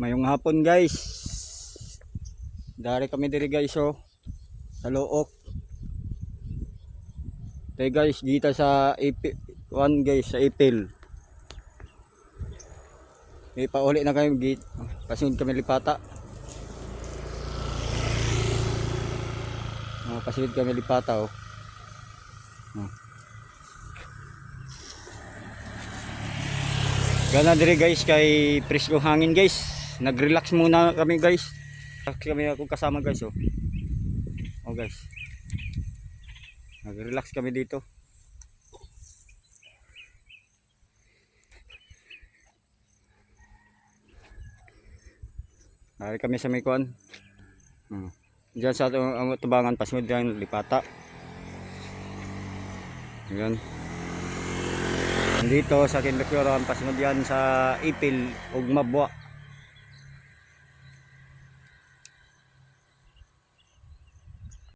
Mayong hapon guys. Dari kami diri guys oh. Sa Luok. Tay guys, dito sa one guys sa Ipil. May pauli na kami gate. Pasunod kami lipata. Pasunod kami lipata oh. Gana diri guys kay presko hangin guys. Nag-relax muna kami guys. Kami ako kasama guys oh. Oh guys. Nag-relax kami dito. Ay kami sa may kuan. Diyan sa ang tubangan pasunod diyan lipata. Yan. Dito sa Kinlikuran pasunod yan sa Ipil ug Mabwa.